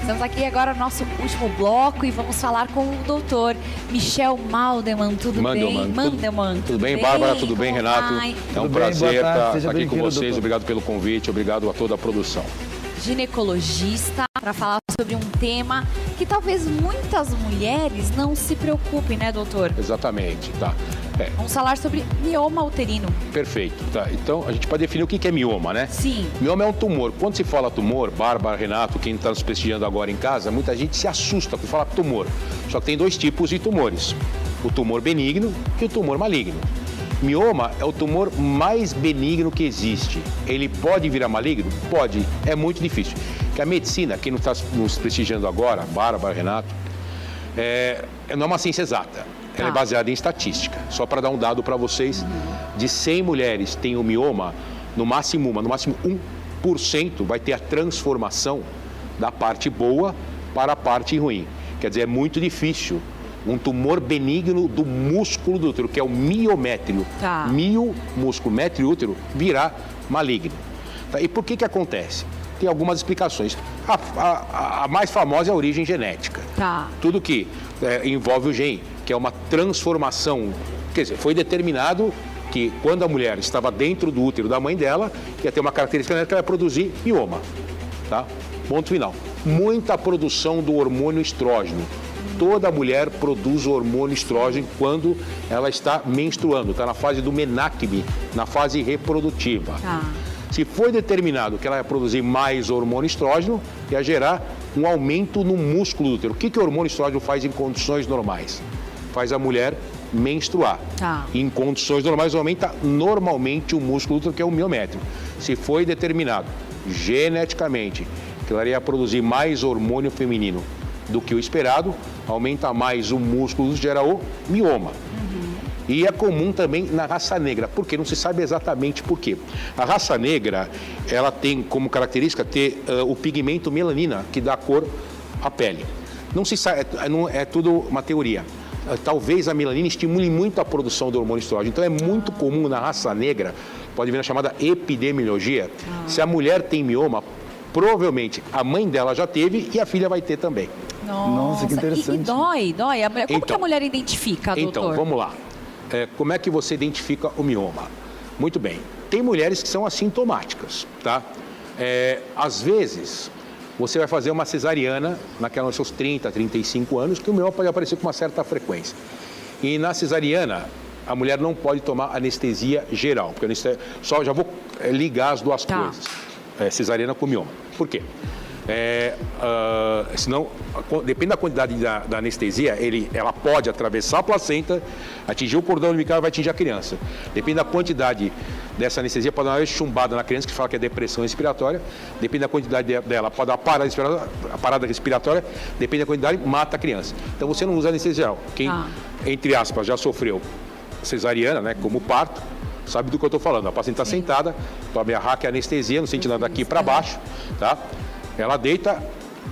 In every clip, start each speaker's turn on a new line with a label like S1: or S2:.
S1: Estamos aqui agora no nosso último bloco e vamos falar com o doutor Michel Maldeman. Tudo bem? Mandelman.
S2: Tudo bem, Bárbara? Tudo bem, Renato? É um prazer estar aqui com vocês.
S3: Doutor.
S2: Obrigado pelo convite, obrigado a toda a produção.
S1: Ginecologista, para falar sobre um tema que talvez muitas mulheres não se preocupem, né, doutor?
S2: Exatamente, tá.
S1: Vamos falar sobre mioma uterino.
S2: Perfeito, tá. Então, a gente pode definir o que é mioma, né?
S1: Sim.
S2: Mioma é um tumor. Quando se fala tumor, Bárbara, Renato, quem está nos prestigiando agora em casa, muita gente se assusta quando fala tumor. Só que tem dois tipos de tumores. O tumor benigno e o tumor maligno. Mioma é o tumor mais benigno que existe. Ele pode virar maligno? Pode. É muito difícil. Porque a medicina, quem não está nos prestigiando agora, Bárbara, Renato, não é uma ciência exata. Ela é baseada em estatística. Só para dar um dado para vocês, de 100 mulheres têm o mioma, no máximo 1% vai ter a transformação da parte boa para a parte ruim. Quer dizer, é muito difícil um tumor benigno do músculo do útero, que é o miométrio. Mio, músculo, métrio, útero, virar maligno. Tá? E por que acontece? Tem algumas explicações. A mais famosa é a origem genética. Tudo que envolve o gene, que é uma transformação. Quer dizer, foi determinado que quando a mulher estava dentro do útero da mãe dela, ia ter uma característica genética que ela ia produzir mioma. Tá? Ponto final. Muita produção do hormônio estrógeno. Toda mulher produz o hormônio estrógeno quando ela está menstruando, está na fase do menacme, na fase reprodutiva. Se foi determinado que ela ia produzir mais hormônio estrógeno, ia gerar um aumento no músculo do útero. O que o hormônio estrógeno faz em condições normais? Faz a mulher menstruar. Em condições normais, aumenta normalmente o músculo do útero, que é o miométrio. Se foi determinado geneticamente que ela ia produzir mais hormônio feminino do que o esperado, aumenta mais o músculo, gera o mioma. E é comum também na raça negra, porque não se sabe exatamente por quê. A raça negra, ela tem como característica ter o pigmento melanina, que dá cor à pele. Não se sabe, é tudo uma teoria. Talvez a melanina estimule muito a produção do hormônio estrógeno. Então é muito comum na raça negra, pode vir na chamada epidemiologia, se a mulher tem mioma, provavelmente a mãe dela já teve e a filha vai ter também.
S1: Nossa,
S3: que interessante.
S1: E dói. Como que a mulher identifica, doutor?
S2: Então, vamos lá. Como é que você identifica o mioma? Muito bem. Tem mulheres que são assintomáticas, tá? Às vezes, você vai fazer uma cesariana nos seus 30, 35 anos, que o mioma pode aparecer com uma certa frequência. E na cesariana, a mulher não pode tomar anestesia geral, porque já vou ligar as duas coisas. Cesariana com mioma. Por quê? Senão, depende da quantidade da anestesia, ela pode atravessar a placenta, atingir o cordão umbilical e vai atingir a criança. Depende da quantidade dessa anestesia, pode dar uma chumbada na criança, que fala que é depressão respiratória. Depende da quantidade dela, pode dar a parada respiratória. Depende da quantidade, mata a criança. Então você não usa anestesia geral. Quem, entre aspas, já sofreu cesariana, né, como parto, sabe do que eu estou falando. A paciente está sentada, toma a raque anestesia, não sente nada daqui para baixo, tá? Ela deita,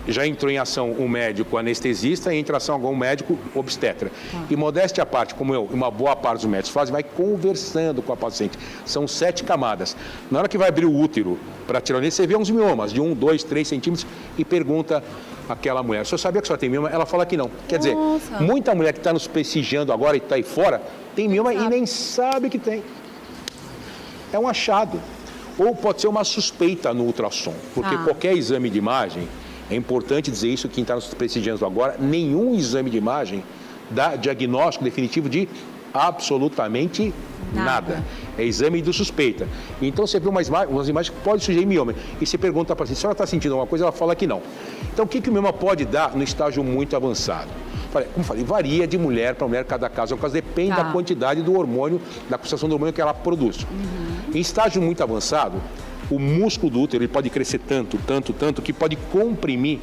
S2: já entrou em ação um médico anestesista, entra em ação algum médico obstetra. E modéstia à parte, como eu, uma boa parte dos médicos fazem, vai conversando com a paciente. São 7 camadas. Na hora que vai abrir o útero para tirar o neném, você vê uns miomas de 1, 2, 3 centímetros e pergunta àquela mulher: o senhor sabia que a senhora tem mioma? Ela fala que não. Quer dizer, muita mulher que está nos prestigiando agora e está aí fora, tem mioma e nem sabe que tem. É um achado. Ou pode ser uma suspeita no ultrassom, porque qualquer exame de imagem, é importante dizer isso, quem está nos prestigiando agora, nenhum exame de imagem dá diagnóstico definitivo de absolutamente nada. É exame de suspeita. Então você vê umas imagens que podem sugerir mioma. E você pergunta para a paciente: a senhora está sentindo alguma coisa? Ela fala que não. Então o que o mioma pode dar no estágio muito avançado? Como falei, varia de mulher para mulher, cada caso é um caso, depende da quantidade do hormônio, da concentração do hormônio que ela produz. Em estágio muito avançado, o músculo do útero ele pode crescer tanto, que pode comprimir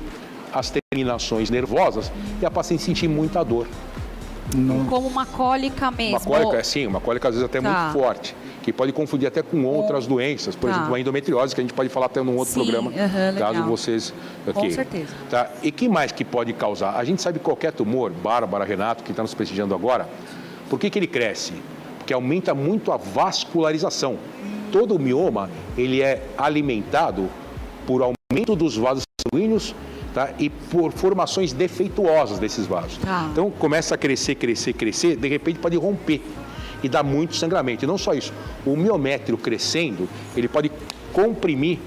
S2: as terminações nervosas e a paciente sentir muita dor.
S1: Como uma cólica mesmo.
S2: Uma cólica, sim, uma cólica às vezes até muito forte, que pode confundir até com outras doenças, por exemplo, a endometriose, que a gente pode falar até num outro programa, caso vocês
S1: Com certeza.
S2: Tá? E que mais que pode causar? A gente sabe que qualquer tumor, Bárbara, Renato, que está nos prestigiando agora, por que ele cresce? Porque aumenta muito a vascularização. Todo o mioma, ele é alimentado por aumento dos vasos sanguíneos tá? E por formações defeituosas desses vasos.
S1: Tá.
S2: Então, começa a crescer, de repente pode romper e dar muito sangramento. E não só isso, o miométrio crescendo, ele pode comprimir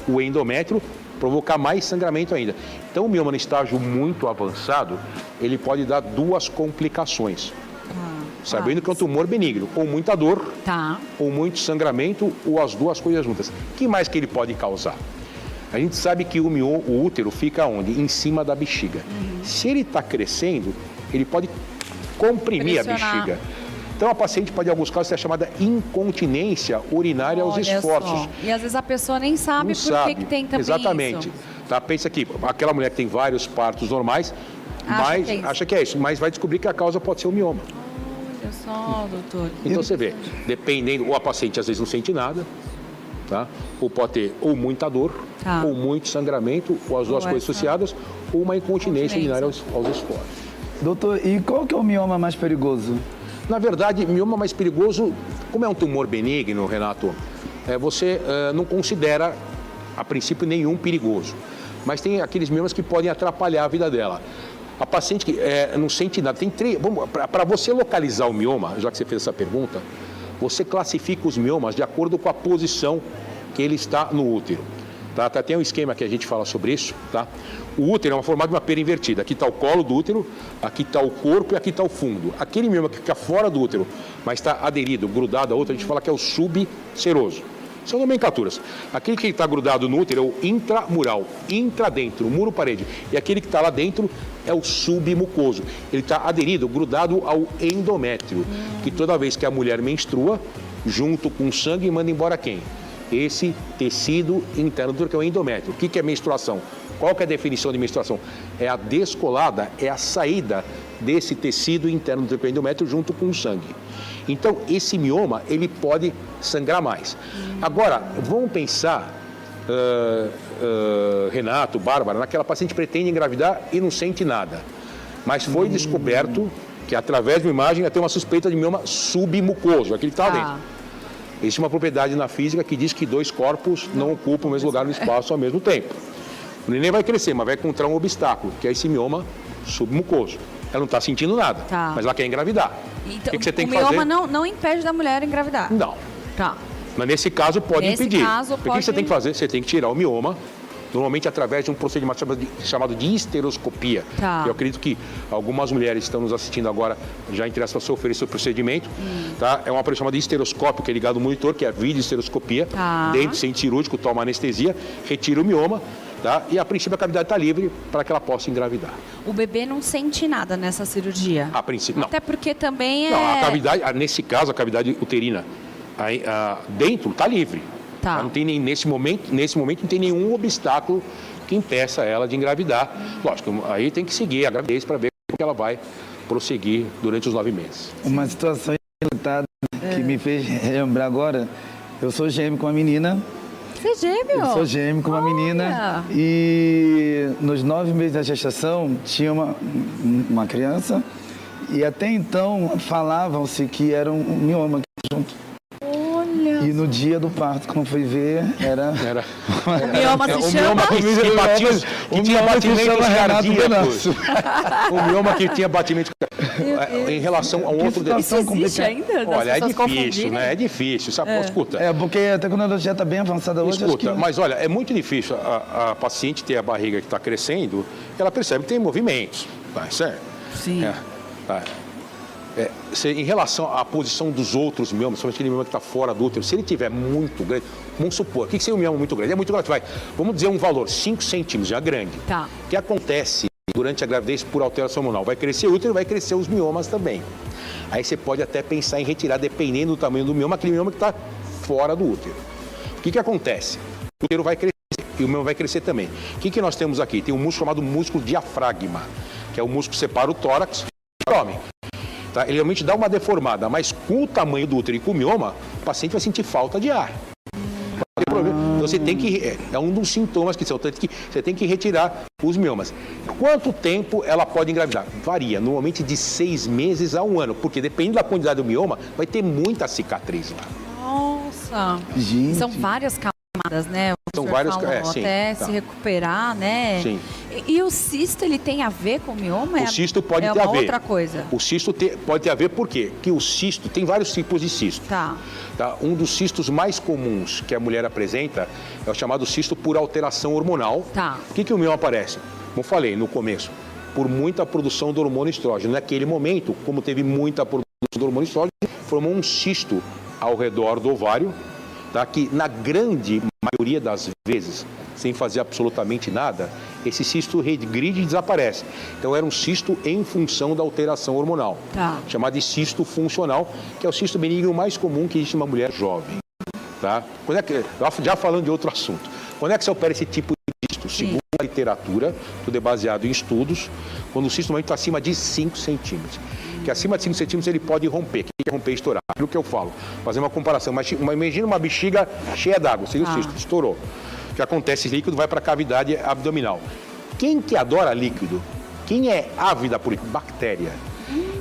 S2: o endométrio, provocar mais sangramento ainda. Então, o mioma no estágio muito avançado, ele pode dar duas complicações. Sabendo que é um tumor benigno, ou muita dor, ou muito sangramento, ou as duas coisas juntas. O que mais que ele pode causar? A gente sabe que o útero fica onde? Em cima da bexiga. Se ele está crescendo, ele pode comprimir a bexiga. Então, a paciente pode, em alguns casos, ter a chamada incontinência urinária aos esforços.
S1: Só. E às vezes a pessoa nem sabe por que tem também
S2: Exatamente.
S1: isso.
S2: Tá? Pensa que aquela mulher que tem vários partos normais, acha que é isso, mas vai descobrir que a causa pode ser o mioma.
S1: Olha só, doutor.
S2: Então, você vê, dependendo, ou a paciente às vezes não sente nada, tá? Ou pode ter ou muita dor, ou muito sangramento, ou as duas coisas associadas, ou uma incontinência urinária aos esforços.
S3: Doutor, e qual que é o mioma mais perigoso?
S2: Na verdade, mioma mais perigoso, como é um tumor benigno, Renato, você não considera, a princípio, nenhum perigoso. Mas tem aqueles miomas que podem atrapalhar a vida dela. A paciente que não sente nada, tem três. Para você localizar o mioma, já que você fez essa pergunta, você classifica os miomas de acordo com a posição que ele está no útero. Tá? Tem um esquema que a gente fala sobre isso. Tá? O útero é uma formada de uma pera invertida. Aqui está o colo do útero, aqui está o corpo e aqui está o fundo. Aquele mioma que fica fora do útero, mas está aderido, grudado a outro, a gente fala que é o subseroso. São nomenclaturas. Aquele que está grudado no útero é o intramural, intradentro, muro-parede. E aquele que está lá dentro é o submucoso. Ele está aderido, grudado ao endométrio, que toda vez que a mulher menstrua, junto com o sangue, manda embora quem? Esse tecido interno do útero, que é o endométrio. O que é menstruação? Qual que é a definição de menstruação? É a descolada, é a saída desse tecido interno do endométrio junto com o sangue. Então, esse mioma, ele pode sangrar mais. Agora, vamos pensar, Renato, Bárbara, naquela paciente que pretende engravidar e não sente nada. Mas foi descoberto que, através de uma imagem, tem uma suspeita de mioma submucoso, aquele que está dentro. Existe uma propriedade na física que diz que dois corpos não ocupam o mesmo lugar no espaço ao mesmo tempo. O neném vai crescer, mas vai encontrar um obstáculo, que é esse mioma submucoso. Ela não está sentindo nada, mas ela quer engravidar.
S1: Então,
S2: o que você tem que fazer?
S1: O mioma não impede da mulher engravidar?
S2: Não. Mas nesse caso pode impedir. O que você tem que fazer? Você tem que tirar o mioma, normalmente através de um procedimento chamado de histeroscopia. Eu acredito que algumas mulheres que estão nos assistindo agora já interessam a sofrer esse procedimento. É um aparelho chamado de histeroscópio, que é ligado ao monitor, que é a videohisteroscopia. Dentro, sem cirúrgico, toma anestesia, retira o mioma. E a princípio a cavidade está livre para que ela possa engravidar.
S1: O bebê não sente nada nessa cirurgia?
S2: A princípio, não.
S1: Até porque também é...
S2: Não, a cavidade, nesse caso, a cavidade uterina dentro está livre. Não tem nesse momento não tem nenhum obstáculo que impeça ela de engravidar. Lógico, aí tem que seguir a gravidez para ver como ela vai prosseguir durante os 9 meses.
S3: Uma situação inusitada que me fez lembrar agora, eu sou gêmeo com uma menina.
S1: Você é gêmeo?
S3: Eu sou gêmeo com uma menina e nos 9 meses da gestação tinha uma criança e até então falavam-se que era um mioma junto.
S1: Olha.
S3: E no dia do parto, quando fui ver, era...
S1: O mioma se chama...
S2: Que tinha batimentos cardíacos. O mioma que tinha batimentos em relação a um outro...
S1: Isso existe ainda?
S2: Olha, é difícil, né? É difícil, sabe? Escuta.
S3: Porque a tecnologia está bem avançada hoje.
S2: Escuta, mas olha, é muito difícil a paciente ter a barriga que está crescendo, ela percebe que tem movimentos, certo?
S1: Sim.
S2: Em relação à posição dos outros miomas, somente aquele mioma que está fora do útero, se ele tiver muito grande, vamos supor, o que seria um mioma muito grande? É muito grande, vamos dizer um valor, 5 centímetros, já grande. O que acontece durante a gravidez por alteração hormonal? Vai crescer o útero e vai crescer os miomas também. Aí você pode até pensar em retirar, dependendo do tamanho do mioma, aquele mioma que está fora do útero. O que acontece? O útero vai crescer e o mioma vai crescer também. O que nós temos aqui? Tem um músculo chamado músculo diafragma, que é o músculo que separa o tórax do abdômen. Ele realmente dá uma deformada, mas com o tamanho do útero e com o mioma, o paciente vai sentir falta de ar. Então você tem que... É um dos sintomas que você tem que retirar os miomas. Quanto tempo ela pode engravidar? Varia, normalmente de 6 meses a 1 ano, porque dependendo da quantidade do mioma, vai ter muita cicatriz lá.
S1: Nossa!
S3: Gente.
S1: São várias causas camadas, né?
S2: São vários, sim,
S1: até se recuperar, né?
S2: Sim.
S1: E o cisto, ele tem a ver com o mioma?
S2: O cisto pode ter a ver.
S1: É uma outra coisa.
S2: O cisto pode ter a ver por quê? Porque o cisto, tem vários tipos de cisto.
S1: Tá.
S2: Um dos cistos mais comuns que a mulher apresenta é o chamado cisto por alteração hormonal.
S1: Tá.
S2: Por que o mioma aparece? Como eu falei no começo, por muita produção do hormônio estrógeno. Naquele momento, como teve muita produção do hormônio estrógeno, formou um cisto ao redor do ovário, tá? Que na grande maioria das vezes, sem fazer absolutamente nada, esse cisto regride e desaparece. Então era um cisto em função da alteração hormonal, chamado de cisto funcional, que é o cisto benigno mais comum que existe em uma mulher jovem. Tá? Já falando de outro assunto, quando é que se opera esse tipo de cisto? Segundo a literatura, tudo é baseado em estudos, quando o cisto está acima de 5 centímetros. Que acima de 5 centímetros ele pode romper. O que é romper e estourar? Aquilo que eu falo. Fazer uma comparação. Imagina uma bexiga cheia d'água, seria o cisto, estourou. O que acontece? Esse líquido vai para a cavidade abdominal. Quem que adora líquido? Quem é ávida por líquido? Bactéria.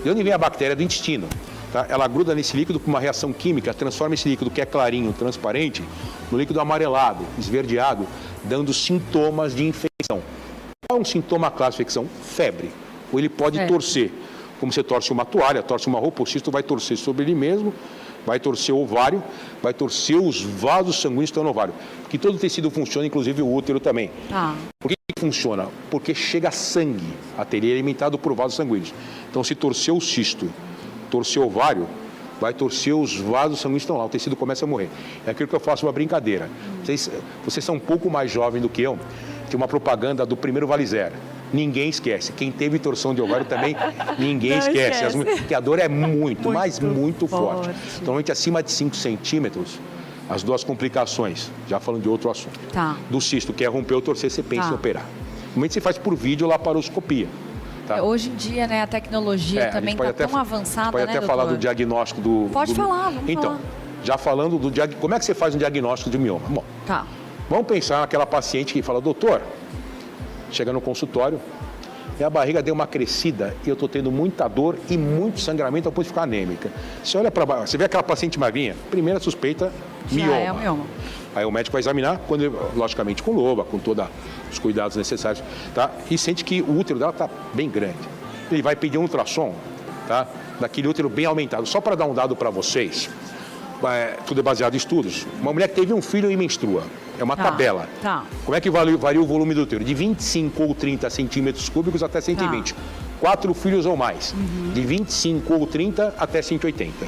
S2: De onde vem a bactéria? Do intestino. Tá? Ela gruda nesse líquido com uma reação química, transforma esse líquido que é clarinho, transparente, no líquido amarelado, esverdeado, dando sintomas de infecção. Qual é um sintoma clássico de infecção? Febre. Ou ele pode torcer. Como você torce uma toalha, torce uma roupa, o cisto vai torcer sobre ele mesmo, vai torcer o ovário, vai torcer os vasos sanguíneos que estão no ovário. Porque todo tecido funciona, inclusive o útero também. Por que funciona? Porque chega sangue até ele, é alimentado por vasos sanguíneos. Então, se torcer o cisto, torcer o ovário, vai torcer os vasos sanguíneos que estão lá, o tecido começa a morrer. É aquilo que eu faço uma brincadeira. Vocês são um pouco mais jovens do que eu. Tem uma propaganda do primeiro Vale Zero. Ninguém esquece. Quem teve torção de ovário também, ninguém esquece. Porque a dor é muito forte. Normalmente acima de 5 centímetros, as duas complicações, já falando de outro assunto. Do cisto, que é romper ou torcer, você pensa em operar. Normalmente você faz por vídeo laparoscopia. Tá?
S1: Hoje em dia, né, a tecnologia também está tão avançada,
S2: pode até falar do diagnóstico do...
S1: Pode falar, vamos falar.
S2: Já falando do diagnóstico, como é que você faz um diagnóstico de mioma? Bom, vamos pensar naquela paciente que fala, doutor, chega no consultório, minha barriga deu uma crescida e eu estou tendo muita dor e muito sangramento ao ponto de ficar anêmica. Você olha para baixo, você vê aquela paciente magrinha, primeira suspeita, mioma.
S1: É o mioma.
S2: Aí o médico vai examinar, logicamente com luva, com todos os cuidados necessários, tá? E sente que o útero dela está bem grande. Ele vai pedir um ultrassom, tá? Daquele útero bem aumentado. Só para dar um dado para vocês, tudo é baseado em estudos. Uma mulher que teve um filho e menstrua, é uma tabela. Como é que varia o volume do útero? De 25 ou 30 centímetros cúbicos até 120. 4 filhos ou mais. De 25 ou 30 até 180.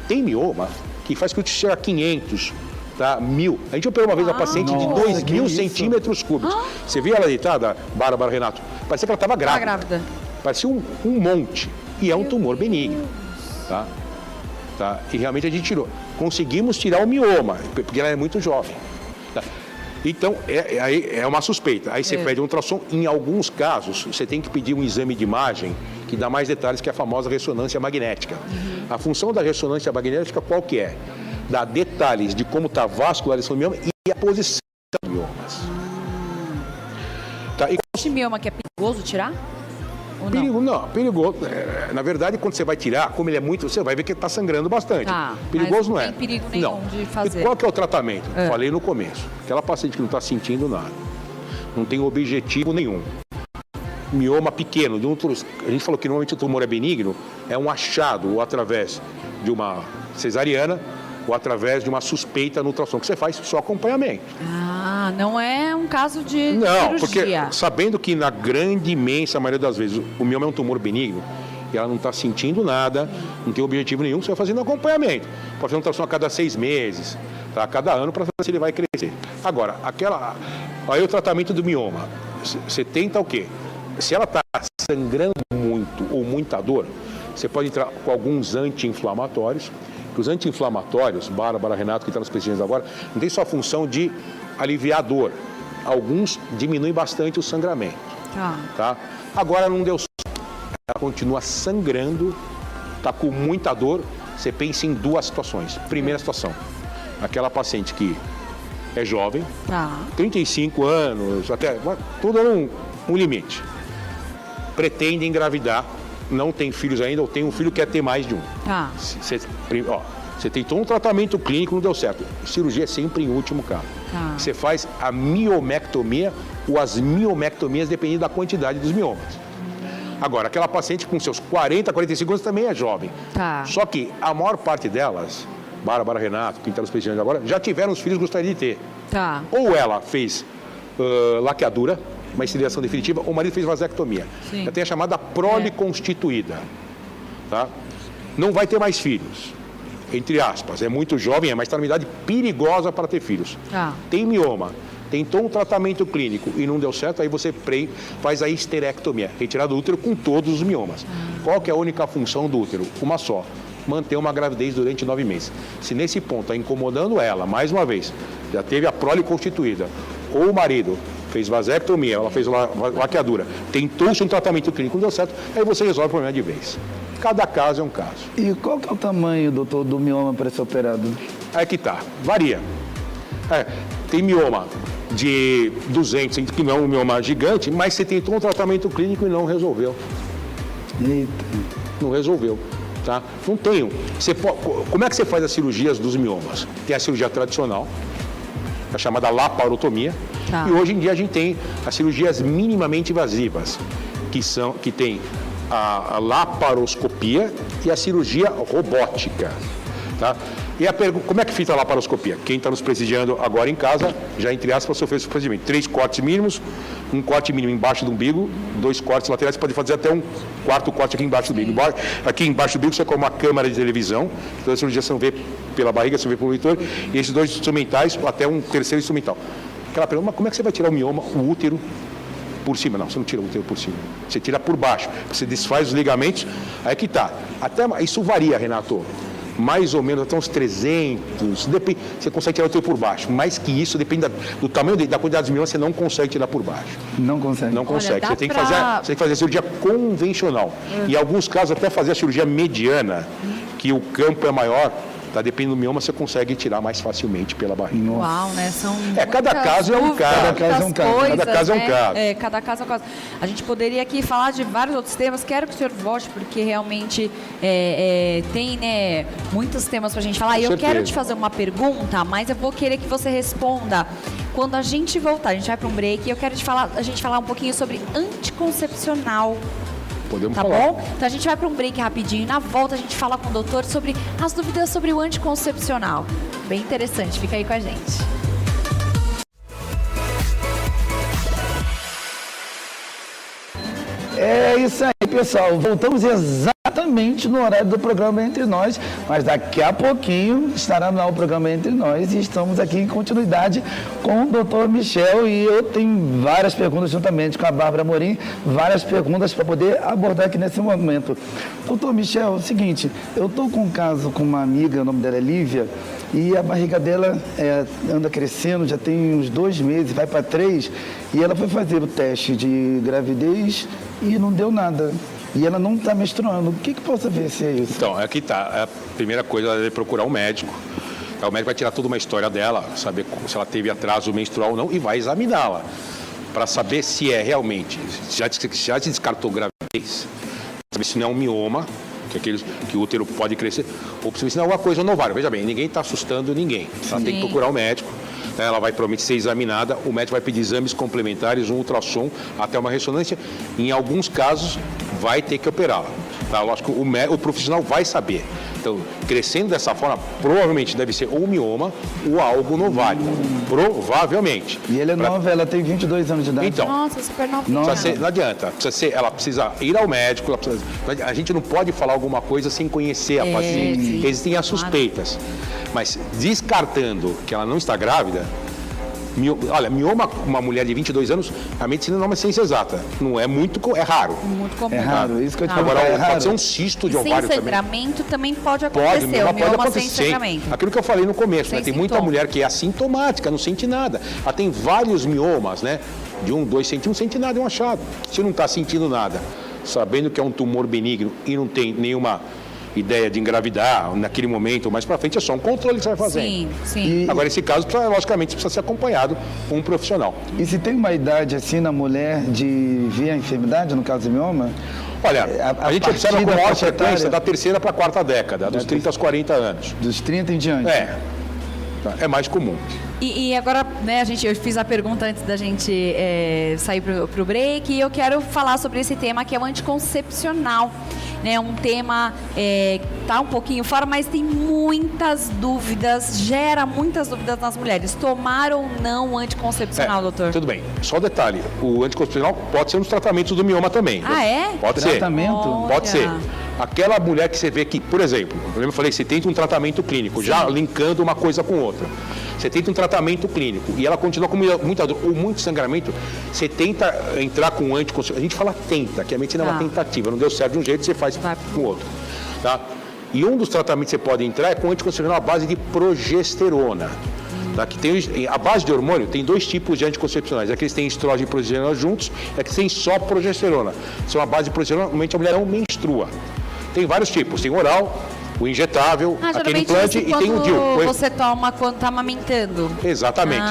S2: Tem mioma que faz que o útero chegue a 500, tá? 1000. A gente operou uma vez uma paciente de 2.000 centímetros cúbicos. Você viu ela deitada, Bárbara, Renato? Parecia que ela estava grávida. Parecia um monte. E é um tumor benigno. Tá? E realmente a gente tirou. Conseguimos tirar o mioma, porque ela é muito jovem. Tá? Então, é uma suspeita. Aí você pede um ultrassom. Em alguns casos, você tem que pedir um exame de imagem que dá mais detalhes, que é a famosa ressonância magnética. A função da ressonância magnética qual que é? Dá detalhes de como está a vascularização do mioma e a posição dos miomas. Tá?
S1: Esse mioma que é perigoso tirar?
S2: Perigoso. Na verdade, quando você vai tirar, como ele é muito, você vai ver que ele está sangrando bastante. Perigoso não é.
S1: Não tem perigo nenhum de fazer.
S2: E qual que é o tratamento? Falei no começo. Aquela paciente que não está sentindo nada, não tem objetivo nenhum. Mioma pequeno, a gente falou que normalmente o tumor é benigno, é um achado ou através de uma cesariana ou através de uma suspeita no ultrassom, que você faz só acompanhamento.
S1: Não é um caso de
S2: cirurgia.
S1: Porque
S2: sabendo que na grande, imensa maioria das vezes o mioma é um tumor benigno e ela não está sentindo nada, não tem objetivo nenhum, você vai fazendo acompanhamento. Pode fazer um ultrassom a cada 6 meses, tá? A cada ano, para saber se ele vai crescer. Agora, aí o tratamento do mioma, você tenta o quê? Se ela está sangrando muito ou muita dor, você pode entrar com alguns anti-inflamatórios. Os anti-inflamatórios, Bárbara, Renato, que está nos pesquisando agora, não tem só a função de aliviar a dor. Alguns diminuem bastante o sangramento. Tá? Agora não deu certo. Ela continua sangrando, está com muita dor. Você pensa em duas situações. Primeira situação, aquela paciente que é jovem, 35 anos, até tudo um limite. Pretende engravidar, não tem filhos ainda, ou tem um filho que quer ter mais de um. Você tentou um tratamento clínico, não deu certo. Cirurgia é sempre em último caso.
S1: Tá.
S2: Você faz a miomectomia ou as miomectomias, dependendo da quantidade dos miomas. Agora, aquela paciente com seus 40, 45 anos também é jovem.
S1: Tá.
S2: Só que a maior parte delas, Bárbara, Renato, quem está nos prestigiando agora, já tiveram os filhos que gostariam de ter.
S1: Tá.
S2: Ou ela fez laqueadura, uma esterilização definitiva, ou o marido fez vasectomia.
S1: Sim.
S2: Já tem a chamada prole constituída. Tá? Não vai ter mais filhos. Entre aspas, é muito jovem, mas está numa idade perigosa para ter filhos.
S1: Tá.
S2: Tem mioma, tentou um tratamento clínico e não deu certo, aí você faz a histerectomia, retirada do útero com todos os miomas. Qual que é a única função do útero? Uma só, manter uma gravidez durante 9 meses. Se nesse ponto está incomodando ela, mais uma vez, já teve a prole constituída, ou o marido fez vasectomia, ela fez laqueadura, tentou-se um tratamento clínico, não deu certo, aí você resolve o problema de vez. Cada caso é um caso.
S3: E qual que é o tamanho, doutor, do mioma para ser operado?
S2: Aí que tá, varia. Tem mioma de 200, que não é um mioma gigante, mas você tentou um tratamento clínico e não resolveu.
S3: Eita.
S2: Não resolveu, tá? Não tenho. Como é que você faz as cirurgias dos miomas? Tem a cirurgia tradicional, a chamada laparotomia,
S1: Tá.
S2: e hoje em dia a gente tem as cirurgias minimamente invasivas, que tem a laparoscopia e a cirurgia robótica, tá? E a pergunta, como é que fica a laparoscopia? Quem está nos prestigiando agora em casa, já entre aspas, sofreu esse procedimento. 3 cortes mínimos, um corte mínimo embaixo do umbigo, 2 cortes laterais, você pode fazer até um 4º corte aqui embaixo do umbigo. Aqui embaixo do umbigo você coloca uma câmera de televisão, toda a cirurgia você não vê pela barriga, você vê pelo monitor, e esses 2 instrumentais, até um 3º instrumental. Aquela pergunta, mas como é que você vai tirar o mioma, o útero, por cima? Não, você não tira o útero por cima, você tira por baixo, você desfaz os ligamentos, aí que tá. Isso varia, Renato. Mais ou menos até uns 300, depende, você consegue tirar o útero por baixo. Mais que isso, depende do tamanho da quantidade de miomas, você não consegue tirar por baixo.
S3: Não consegue?
S2: Não consegue.
S1: Olha,
S2: Você tem que fazer a cirurgia convencional. E em alguns casos, até fazer a cirurgia mediana, que o campo é maior, tá? Dependendo do mioma, você consegue tirar mais facilmente pela barriga.
S1: Uau, né? São
S2: cada
S1: muitas
S2: caso é um
S1: dúvidas,
S2: caso.
S3: Cada caso é um caso.
S1: coisas,
S2: Cada caso é um
S1: né?
S2: caso.
S1: Cada caso é um caso. A gente poderia aqui falar de vários outros temas. Quero que o senhor volte, porque realmente tem, né, muitos temas pra gente falar. E eu
S2: certeza.
S1: quero te fazer uma pergunta, mas eu vou querer que você responda quando a gente voltar. A gente vai para um break e eu quero a gente falar um pouquinho sobre anticoncepcional.
S2: Podemos
S1: Tá
S2: falar.
S1: bom? Então a gente vai para um break rapidinho e na volta a gente fala com o doutor sobre as dúvidas sobre o anticoncepcional. Bem interessante, fica aí com a gente.
S3: É isso aí, pessoal. Voltamos exatamente no horário do programa Entre Nós, mas daqui a pouquinho estará no ar o programa Entre Nós e estamos aqui em continuidade com o Dr. Michel e eu tenho várias perguntas juntamente com a Bárbara Amorim, várias perguntas para poder abordar aqui nesse momento. Dr. Michel, é o seguinte, eu estou com um caso com uma amiga, o nome dela é Lívia, e a barriga dela anda crescendo, já tem uns 2 meses, vai para 3, e ela foi fazer o teste de gravidez e não deu nada. E ela não está menstruando. O que possa ver se é isso?
S2: Então, aqui tá. A primeira coisa é procurar um médico. O médico vai tirar toda uma história dela, saber se ela teve atraso menstrual ou não, e vai examiná-la para saber se é realmente, já se descartou gravidez, saber se não é um mioma, que o útero pode crescer, ou se não é alguma coisa no ovário. Veja bem, ninguém está assustando ninguém. Ela tem que procurar o médico. Ela vai provavelmente ser examinada, o médico vai pedir exames complementares, um ultrassom, até uma ressonância. Em alguns casos, vai ter que operá-la. Tá? Lógico, o profissional vai saber. Então, crescendo dessa forma, provavelmente deve ser ou mioma ou algo no ovário. Provavelmente.
S3: E ela é nova, ela tem 22 anos de idade.
S2: Então,
S1: Nossa, super novinha.
S2: não adianta. Ela precisa ir ao médico. A gente não pode falar alguma coisa sem conhecer a paciente.
S1: sim.
S2: Existem as suspeitas. Mas descartando que ela não está grávida, mioma, uma mulher de 22 anos, a medicina não é uma ciência exata. Não é é raro.
S1: Muito comum.
S3: É raro, isso que eu te
S2: Agora,
S3: falo, é raro.
S2: pode ser um cisto de
S1: Sem
S2: ovário também.
S1: sangramento também pode acontecer.
S2: Mioma
S1: O mioma
S2: pode
S1: sem
S2: acontecer.
S1: sangramento.
S2: Aquilo que eu falei no começo, né?
S1: Sem
S2: Tem muita
S1: sintoma.
S2: mulher que é assintomática, não sente nada. Ela tem vários miomas, né? De 1, 2 centímetros, não sente nada, é um achado. Se não está sentindo nada, sabendo que é um tumor benigno e não tem nenhuma ideia de engravidar naquele momento ou mais para frente, é só um controle que você vai fazendo.
S1: Sim, sim.
S2: Agora, esse caso, logicamente, precisa ser acompanhado por um profissional.
S3: E se tem uma idade assim na mulher de ver a enfermidade, no caso do mioma?
S2: Olha, a gente observa com
S3: partir da
S2: maior
S3: faixa
S2: frequência
S3: etária-
S2: da 3ª para a 4ª década, dos 30 aos 40 anos.
S3: Dos 30 em diante?
S2: É mais comum.
S1: E agora, né, eu fiz a pergunta antes da gente sair pro break, e eu quero falar sobre esse tema que é o anticoncepcional. Né, um tema tá um pouquinho fora, mas tem muitas dúvidas, gera muitas dúvidas nas mulheres. Tomar ou não o anticoncepcional, doutor?
S2: Tudo bem. Só um detalhe, o anticoncepcional pode ser um dos tratamentos do mioma também.
S1: Ah, é?
S2: Pode ser.
S3: Tratamento?
S2: Pode ser. Aquela mulher que você vê que, por exemplo, eu falei que você tenta um tratamento clínico, já linkando uma coisa com outra. Você tenta um tratamento clínico e ela continua com muita dor ou muito sangramento, você tenta entrar com anticoncepcional. A gente fala tenta, que a medicina é uma tentativa, não deu certo de um jeito, você faz com o outro. Tá? E um dos tratamentos que você pode entrar é com anticoncepcional à base de progesterona. Tá? Que tem, a base de hormônio tem 2 tipos de anticoncepcionais. Aqueles que têm estrógeno e progesterona juntos, é que tem só progesterona. São a base de progesterona, normalmente a mulher não menstrua. Tem vários tipos, tem oral, o injetável, aquele implante e tem o DIU.
S1: Você toma quando está amamentando?
S2: Exatamente.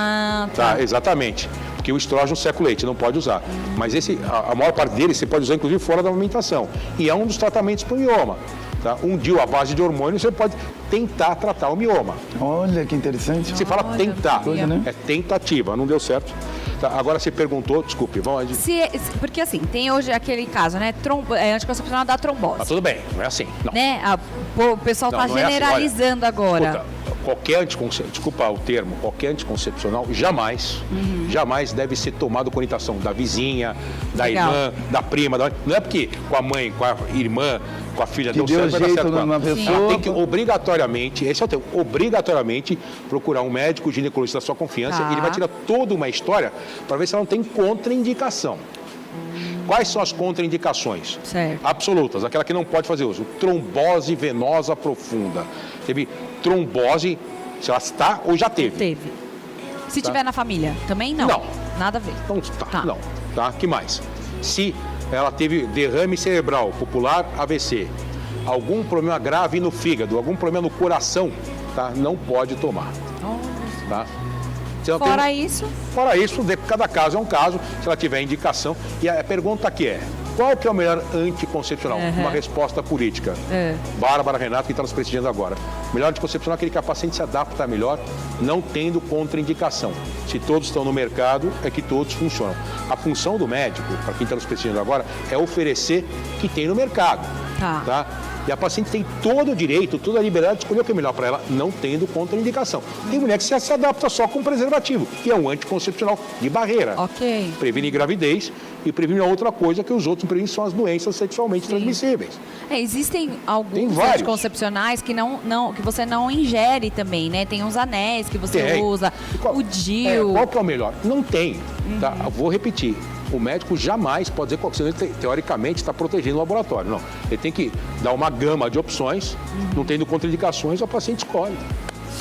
S2: Tá, exatamente. Porque o estrógeno seca o leite, não pode usar. Mas a maior parte deles você pode usar inclusive fora da amamentação. E é um dos tratamentos para o mioma. Tá? Um DIU à base de hormônio, você pode tentar tratar o mioma.
S3: Olha que interessante.
S2: Você fala tentar,
S3: né?
S2: é tentativa, não deu certo. Tá, agora você perguntou, desculpe, vamos...
S1: Porque assim, tem hoje aquele caso, né? Anticoncepcional da trombose.
S2: Tá tudo bem, não é assim. Não.
S1: Né? O pessoal está generalizando
S2: assim.
S1: agora.
S2: Escuta, qualquer desculpa o termo, qualquer anticoncepcional jamais deve ser tomado com orientação da vizinha, da irmã, da prima. Não é porque com a mãe, com a irmã, com a filha deu certo, vai dar certo com ela. Ela tem que obrigatoriamente, esse é o termo, obrigatoriamente procurar um médico ginecologista da sua confiança. Ele vai tirar toda uma história para ver se ela não tem contraindicação. Quais são as contraindicações?
S1: Certo.
S2: Absolutas, aquela que não pode fazer uso. Trombose venosa profunda. Teve trombose, se ela está ou já teve?
S1: Teve. Se tiver na família, também não?
S2: Não.
S1: Nada a ver.
S2: Não, não. Tá? Que mais? Se ela teve derrame cerebral, popular AVC, algum problema grave no fígado, algum problema no coração, tá? Não pode tomar. Tá?
S1: Fora isso,
S2: cada caso é um caso, se ela tiver indicação. E a pergunta aqui é, qual que é o melhor anticoncepcional? Uma resposta política. Bárbara Renato, que está nos prestigiando agora. O melhor anticoncepcional é aquele que a paciente se adapta melhor, não tendo contraindicação. Se todos estão no mercado, é que todos funcionam. A função do médico, para quem está nos prestigiando agora, é oferecer o que tem no mercado. Tá? E a paciente tem todo o direito, toda a liberdade de escolher o que é melhor para ela, não tendo contraindicação. Tem mulher que se adapta só com preservativo, que é um anticoncepcional de barreira. Previne gravidez e previne outra coisa que os outros previnem, são as doenças sexualmente transmissíveis.
S1: Existem alguns anticoncepcionais que você não ingere também, né? Tem uns anéis que você usa, o DIU.
S2: Qual que é o melhor? Não tem. Tá? Eu vou repetir. O médico jamais pode dizer que você, teoricamente, está protegendo o laboratório. Não. Ele tem que dar uma gama de opções, não tendo contraindicações, a paciente escolhe.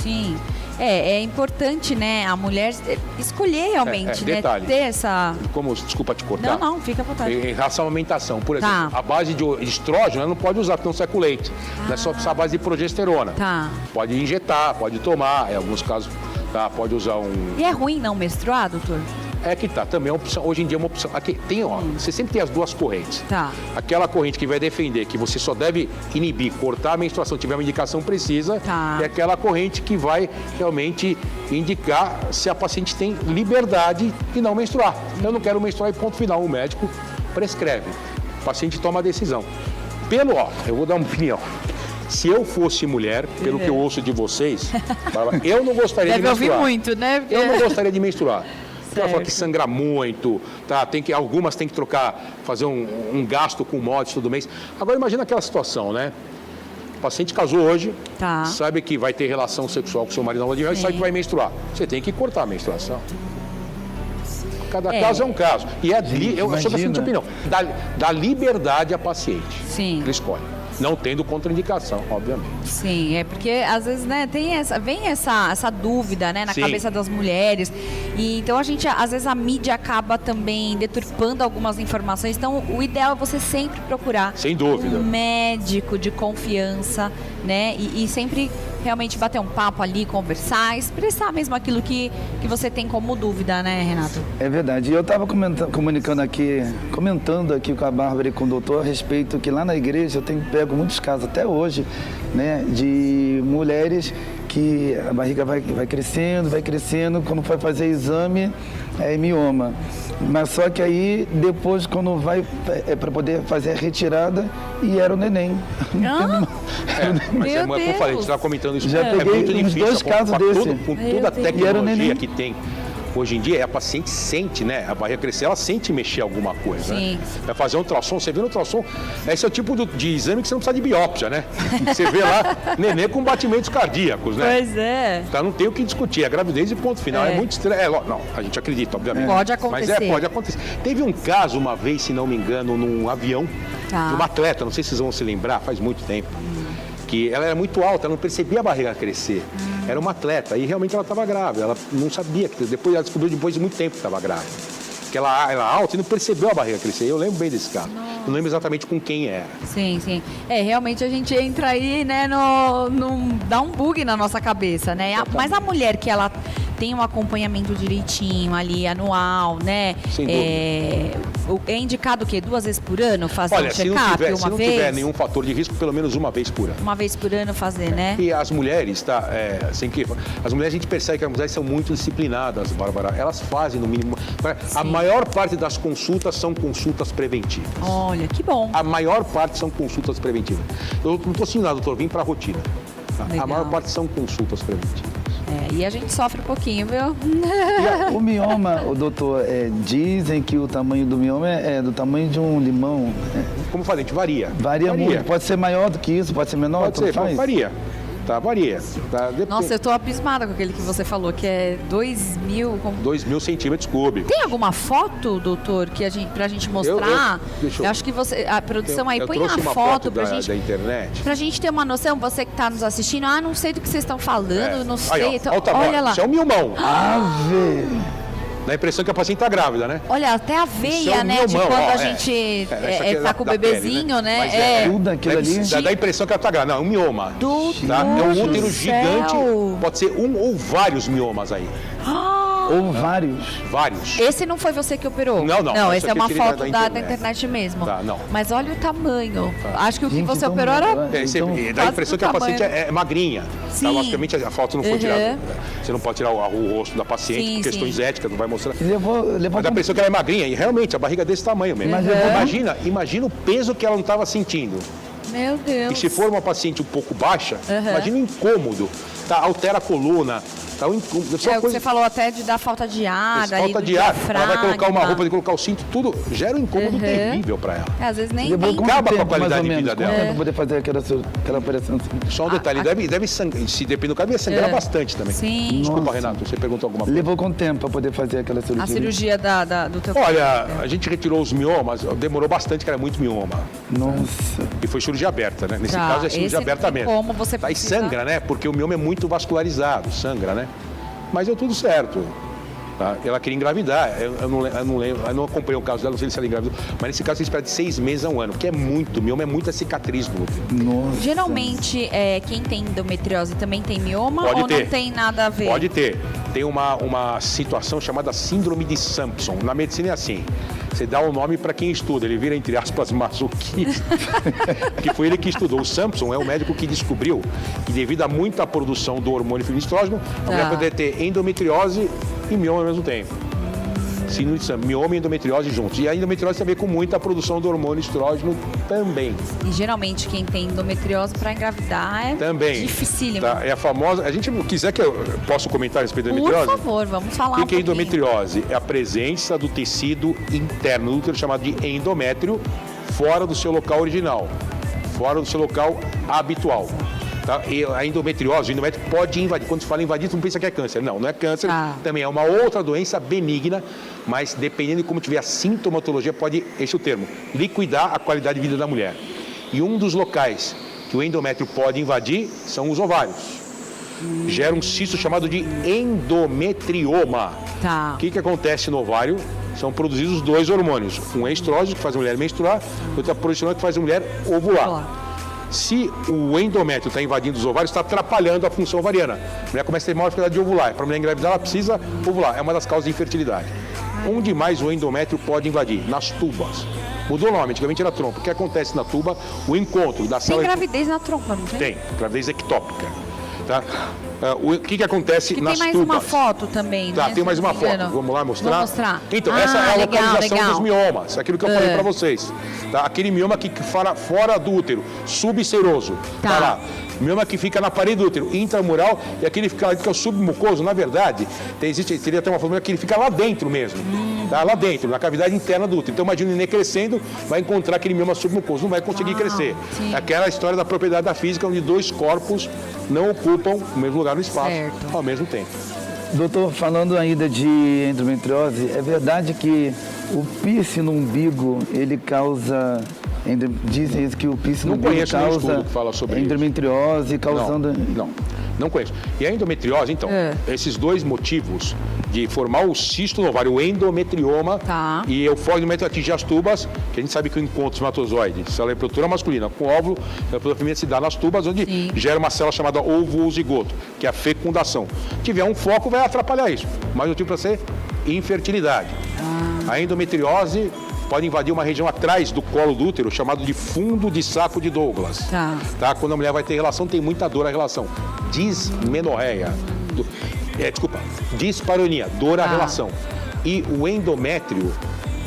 S1: Sim. É importante, né, a mulher escolher realmente, né, ter essa...
S2: Desculpa te cortar.
S1: Não, fica à vontade.
S2: Em relação à alimentação, por exemplo, a base de estrógeno ela não pode usar, porque não seca o leite. Não é só a base de progesterona. Pode injetar, pode tomar, em alguns casos, pode usar um...
S1: E é ruim não menstruar, doutor?
S2: É que também é uma opção, hoje em dia é uma opção. Aqui tem, você sempre tem as duas correntes. Aquela corrente que vai defender que você só deve inibir, cortar a menstruação, se tiver uma indicação precisa, é aquela corrente que vai realmente indicar se a paciente tem liberdade de não menstruar. Eu não quero menstruar e ponto final, o médico prescreve. O paciente toma a decisão. Eu vou dar uma opinião. Se eu fosse mulher, pelo que eu ouço de vocês, eu não gostaria de menstruar.
S1: Deve ouvir muito, né?
S2: Eu não gostaria de menstruar. Ela fala que sangra muito, algumas tem que fazer um gasto com mods todo mês. Agora imagina aquela situação, né? O paciente casou hoje, sabe que vai ter relação sexual com seu marido na lua de mel e sabe que vai menstruar. Você tem que cortar a menstruação. Cada caso é um caso. E eu sou da seguinte opinião, dá liberdade à paciente.
S1: Sim.
S2: Ele escolhe. Não tendo contraindicação, obviamente.
S1: Sim, porque às vezes, né, vem essa dúvida, né, na cabeça das mulheres. E então às vezes a mídia acaba também deturpando algumas informações. Então o ideal é você sempre procurar
S2: sem dúvida
S1: um médico de confiança, né, e sempre realmente bater um papo ali, conversar, expressar mesmo aquilo que você tem como dúvida, né, Renato?
S3: É verdade. E eu estava comentando aqui com a Bárbara e com o doutor a respeito que lá na igreja eu tenho pego muitos casos até hoje, né, de mulheres que a barriga vai crescendo, quando vai fazer exame, é mioma. Mas só que aí, depois, quando vai para poder fazer a retirada, e era o neném.
S2: Mas
S1: Meu
S2: como eu falei, a gente estava comentando isso.
S3: Já peguei
S2: muito
S3: uns
S2: difícil.
S3: dois casos desse.
S2: Com toda a
S1: Deus.
S2: tecnologia que tem hoje em dia, a paciente sente, né? A barriga crescer, ela sente mexer alguma coisa,
S1: Sim.
S2: né? Vai fazer um ultrassom, você vê no ultrassom, esse é o tipo de exame que você não precisa de biópsia, né? Você vê lá, neném com batimentos cardíacos, né?
S1: Pois é.
S2: Então não tem o que discutir, a gravidez e ponto final. É muito estranho. Não, a gente acredita, obviamente.
S1: Pode acontecer.
S2: Mas pode acontecer. Teve um caso uma vez, se não me engano, num avião,
S1: Tá.
S2: de uma atleta, não sei se vocês vão se lembrar, faz muito tempo, que ela era muito alta, ela não percebia a barriga crescer. Era uma atleta e realmente ela estava grávida. Ela não sabia, depois ela descobriu depois de muito tempo que estava grávida. Que ela era alta e não percebeu a barriga crescer. Eu lembro bem desse caso. Não lembro exatamente com quem era.
S1: Sim, sim. Realmente a gente entra aí, né, dá um bug na nossa cabeça, né? Mas a mulher que ela tem um acompanhamento direitinho ali, anual, né?
S2: Sem dúvida.
S1: É indicado o quê? 2 vezes por ano fazer
S2: Olha,
S1: um
S2: se não
S1: check-up
S2: tiver,
S1: uma
S2: se não
S1: vez?
S2: tiver nenhum fator de risco, pelo menos uma vez por ano.
S1: Uma vez por ano fazer, né?
S2: E as mulheres, tá? As mulheres, a gente percebe que as mulheres são muito disciplinadas, Bárbara. Elas fazem, no mínimo. A maior parte das consultas são consultas preventivas.
S1: Olha, que bom.
S2: A maior parte são consultas preventivas. Eu não estou assim nada, doutor, vim para a rotina. Tá?
S1: Legal.
S2: A maior parte são consultas preventivas.
S1: E a gente sofre um pouquinho, viu?
S3: O mioma, o doutor, dizem que o tamanho do mioma é do tamanho de um limão.
S2: Como eu falei, a gente varia.
S3: Varia muito. Pode ser maior do que isso, pode ser menor,
S2: Pode ser,
S3: faz?
S2: varia. Tá, varia. Tá,
S1: Nossa, eu tô abismada com aquele que você falou, que é 2.000...
S2: 2.000 centímetros cúbicos.
S1: Tem alguma foto, doutor, que pra gente mostrar?
S2: Deixa eu-
S1: Eu acho que a produção aí
S2: eu
S1: põe a
S2: trouxe uma
S1: foto pra
S2: da
S1: gente.
S2: da internet.
S1: Pra gente ter uma noção, você que tá nos assistindo, não sei do que vocês estão falando, não sei.
S2: Aí, ó,
S1: Então,
S2: olha o tamanho.
S1: olha lá.
S2: Isso é um miomão.
S3: Ave!
S2: Dá a impressão que a paciente tá grávida, né?
S1: Olha, até a
S2: Isso
S1: veia,
S2: é um
S1: né? De
S2: miomão,
S1: quando
S2: ó,
S1: a gente
S2: isso aqui é
S1: tá com o
S2: da pele,
S1: bebezinho, né?
S2: Mas
S3: Tudo aquilo ali.
S2: Dá a impressão que ela tá grávida. Não, é um mioma. Tá? É um útero
S1: do
S2: gigante.
S1: céu.
S2: Pode ser um ou vários miomas aí.
S3: Ou vários.
S2: Vários.
S1: Esse não foi você que operou?
S2: Não, não.
S1: Não,
S2: Isso
S1: esse é
S2: aqui
S1: uma
S2: eu tirei
S1: foto
S2: da
S1: da internet mesmo.
S2: Tá, não.
S1: Mas olha o tamanho. Acho que o que
S3: Gente,
S1: você
S3: então,
S1: operou era...
S3: Então,
S2: Dá a
S1: quase
S2: impressão
S1: do
S2: que a paciente
S1: tamanho.
S2: é magrinha.
S1: Sim.
S2: Tá? Logicamente, a foto não foi
S1: Uhum.
S2: tirada. Você não pode tirar o rosto da paciente,
S1: Sim,
S2: por questões
S1: sim.
S2: éticas, não vai mostrar.
S3: Levou
S2: Mas dá a
S3: com...
S2: impressão que ela é magrinha. E realmente, a barriga é desse tamanho mesmo.
S3: Mas levou
S2: Imagina o peso que ela não estava sentindo.
S1: Meu Deus.
S2: E se for uma paciente um pouco baixa,
S1: Uhum.
S2: imagina o incômodo. Tá? Altera a coluna. Tá? O incômodo. Deve ser
S1: É
S2: uma
S1: o que você falou até de dar falta de ar, daí
S2: falta
S1: do
S2: de ar. Ela vai colocar uma
S1: diafragma.
S2: roupa, de colocar o cinto, tudo gera um incômodo
S1: Uhum.
S2: terrível para ela.
S1: Às vezes nem
S3: Levou
S1: tem.
S3: quanto
S2: Acaba com a
S3: tempo, mais
S2: qualidade
S3: ou
S2: de
S3: menos?
S2: vida
S3: Quanto
S2: dela.
S3: tempo pra poder fazer aquela operação?
S2: Só um detalhe, deve sangrar, se depender do caso, deve sangrar bastante também.
S1: Sim.
S2: Desculpa,
S3: Nossa.
S2: Renato, você perguntou alguma coisa.
S3: Levou quanto tempo para poder fazer aquela cirurgia?
S1: A cirurgia do teu
S2: Olha, a gente retirou os miomas, demorou bastante, que era muito mioma.
S3: Nossa.
S2: E foi cirurgia aberta, né? Nesse
S1: Tá,
S2: caso é
S1: esse
S2: cirurgia
S1: não
S2: aberta
S1: tem
S2: mesmo.
S1: como, você
S2: Aí
S1: precisa-
S2: sangra, né? Porque o mioma é muito vascularizado, sangra, né? Mas deu tudo certo. Tá? Ela queria engravidar, eu não lembro, eu não acompanhei o caso dela, não sei se ela engravidou, mas nesse caso você espera de 6 meses a 1 ano, porque é muito, mioma é muita cicatriz no útero.
S3: Nossa.
S1: Geralmente, quem tem endometriose também tem mioma
S2: Pode
S1: ou
S2: ter.
S1: não tem nada a ver?
S2: Pode ter. Tem uma situação chamada síndrome de Sampson. Na medicina é assim. Você dá um nome para quem estuda, ele vira, entre aspas, masoquista. Que foi ele que estudou. O Sampson é o médico que descobriu que devido a muita produção do hormônio estrógeno, a mulher poderia ter endometriose e mioma ao mesmo tempo. Síndrome de Sampson, mioma e endometriose juntos. E a endometriose tem a ver com muita produção do hormônio estrógeno também.
S1: E geralmente quem tem endometriose para engravidar é
S2: Também.
S1: dificílimo.
S2: Tá? É a famosa... A gente quiser que eu posso comentar a respeito da
S1: Por
S2: endometriose?
S1: favor, vamos falar
S2: O que é
S1: um pouquinho.
S2: endometriose? É a presença do tecido interno do útero chamado de endométrio fora do seu local original, fora do seu local habitual. Tá? E a endometriose, o endométrio pode invadir. Quando se fala invadir, tu não pensa que é câncer. Não, não é câncer.
S1: Ah.
S2: Também é uma outra doença benigna, mas dependendo de como tiver a sintomatologia, pode, esse é o termo, liquidar a qualidade de vida da mulher. E um dos locais que o endométrio pode invadir são os ovários. Gera um cisto chamado de endometrioma.
S1: Tá.
S2: O que acontece no ovário? São produzidos 2 hormônios. Um é estrógeno, que faz a mulher menstruar, e outro é a progesterona, que faz a mulher ovular. Se o endométrio está invadindo os ovários, está atrapalhando a função ovariana. A mulher começa a ter maior dificuldade de ovular. Para a mulher engravidar, ela precisa ovular. É uma das causas de infertilidade. Onde mais o endométrio pode invadir? Nas tubas. Mudou o nome, antigamente era trompa. O que acontece na tuba? O encontro da
S1: Tem
S2: célula...
S1: gravidez na trompa, não tem?
S2: Tem, gravidez ectópica. Tá? O que acontece
S1: Que
S2: nas
S1: tem mais
S2: tubas?
S1: uma foto também,
S2: Tá,
S1: né?
S2: tem mais
S1: Se
S2: uma
S1: não me
S2: foto.
S1: engano.
S2: Vamos lá mostrar?
S1: Vou mostrar.
S2: Então, essa é a
S1: legal,
S2: localização
S1: legal.
S2: dos miomas. Aquilo que eu falei para vocês. Tá? Aquele mioma que fica fora do útero, subseroso.
S1: Tá.
S2: Lá. Mioma que fica na parede do útero, intramural, e aquele que é o submucoso, na verdade, teria até uma forma que ele fica lá dentro mesmo. Tá? Lá dentro, na cavidade interna do útero. Então, imagina o nenê crescendo, vai encontrar aquele mioma submucoso, não vai conseguir crescer.
S1: Sim.
S2: Aquela história da propriedade da física, onde dois corpos não ocupam o mesmo lugar no espaço
S1: Certo.
S2: ao mesmo tempo.
S3: Doutor, falando ainda de endometriose, é verdade que o piercing no umbigo, ele causa... Dizem isso, que o piercing no
S2: Não
S3: umbigo
S2: conheço nenhum
S3: causa
S2: estudo que fala sobre
S3: endometriose, causando...
S2: Não conheço. E a endometriose, então, esses dois motivos de formar o cisto no ovário, o endometrioma
S1: Tá.
S2: e o fólico endometrial atingir as tubas, que a gente sabe que o encontro espermatozoide, célula reprodutora masculina com óvulo, a reprodução feminina se dá nas tubas, onde gera uma célula chamada ovo-zigoto, que é a fecundação. Se tiver um foco, vai atrapalhar isso. Mas o motivo para ser infertilidade. A endometriose pode invadir uma região atrás do colo do útero, chamado de fundo de saco de Douglas. Tá? Quando a mulher vai ter relação, tem muita dor a relação. Dismenorreia. Dispareunia, dor à relação. E o endométrio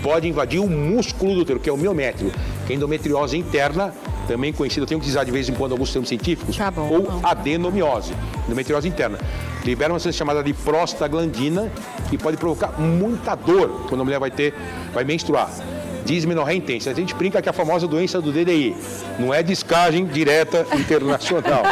S2: pode invadir o músculo do útero, que é o miométrio, que é endometriose interna, também conhecida, eu tenho que usar de vez em quando alguns termos científicos, ou adenomiose, endometriose interna. Libera uma substância chamada de prostaglandina e pode provocar muita dor quando a mulher vai menstruar. Dismenorreia intensa. A gente brinca que é a famosa doença do DDI. Não é descagem direta internacional.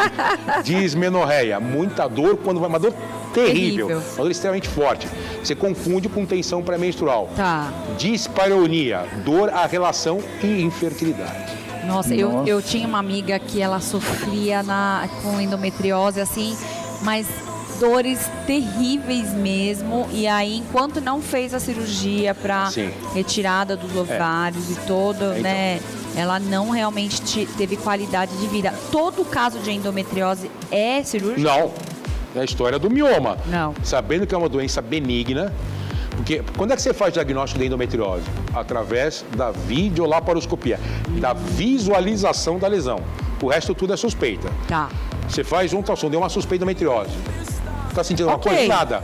S2: Dismenorreia. Muita dor quando vai. Uma dor terrível. Uma dor extremamente forte. Você confunde com tensão pré-menstrual.
S1: Tá.
S2: Dispareunia. Dor à relação e infertilidade.
S1: Nossa, eu tinha uma amiga que ela sofria com endometriose, assim, mas dores terríveis mesmo. E aí, enquanto não fez a cirurgia para retirada dos ovários e todo, né? Ela não realmente teve qualidade de vida. Todo caso de endometriose é cirúrgico?
S2: Não. É a história do mioma.
S1: Não.
S2: Sabendo que é uma doença benigna. Porque quando é que você faz o diagnóstico de endometriose? Através da videolaparoscopia, da visualização da lesão. O resto tudo é suspeita.
S1: Tá.
S2: Você faz um ultrassom, deu uma suspeita de endometriose. Está sentindo alguma coisa? Nada.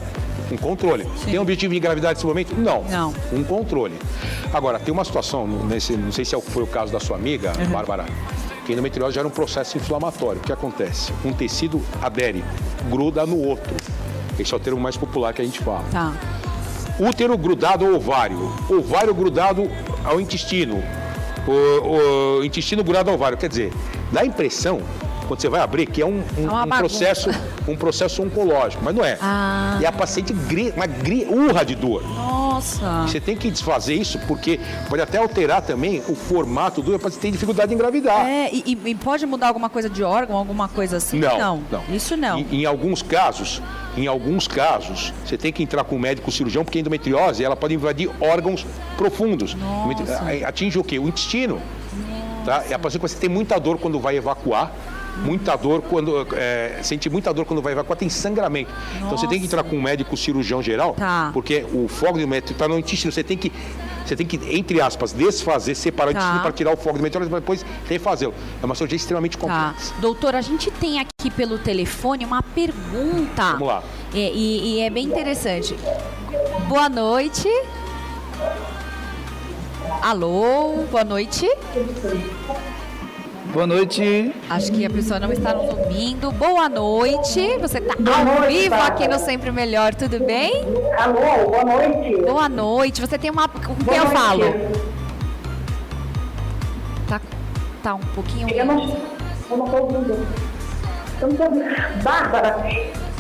S2: Um controle.
S1: Sim.
S2: Tem objetivo de engravidar nesse momento? Não.
S1: Não.
S2: Um controle. Agora, tem uma situação, não sei se foi o caso da sua amiga, Bárbara, que a endometriose gera um processo inflamatório. O que acontece? Um tecido adere, gruda no outro. Esse é o termo mais popular que a gente fala.
S1: Tá.
S2: Útero grudado ao ovário, ovário grudado ao intestino, o intestino grudado ao ovário. Quer dizer, dá a impressão, quando você vai abrir, que é um processo oncológico, mas não é. E a paciente urra de dor.
S1: Nossa.
S2: Você tem que desfazer isso, porque pode até alterar também o formato do... A paciente tem dificuldade de engravidar.
S1: E pode mudar alguma coisa de órgão, alguma coisa assim?
S2: Não.
S1: Isso não.
S2: Em alguns casos, você tem que entrar com o médico cirurgião, porque a endometriose, ela pode invadir órgãos profundos.
S1: Nossa.
S2: Atinge o quê? O intestino. Tá? E a paciente você tem muita dor quando vai evacuar. Muita dor sente muita dor quando vai evacuar, tem sangramento. Nossa. Então você tem que entrar com um médico cirurgião geral, porque o fogo do endométrio está no intestino. Você tem que, entre aspas, desfazer, separar o intestino para tirar o fogo do endométrio, para depois refazê-lo. É uma cirurgia extremamente complexa.
S1: Doutora, a gente tem aqui pelo telefone uma pergunta.
S2: Vamos lá.
S1: E é bem interessante. Boa noite. Alô, boa noite.
S3: Boa noite.
S1: Acho que a pessoa não está nos ouvindo. Boa noite. Você está ao vivo aqui no Sempre Melhor, tudo bem?
S4: Alô, boa noite.
S1: Boa noite. Você tem uma... Com quem eu falo? Tá um pouquinho...
S4: Eu não estou ouvindo. Bárbara,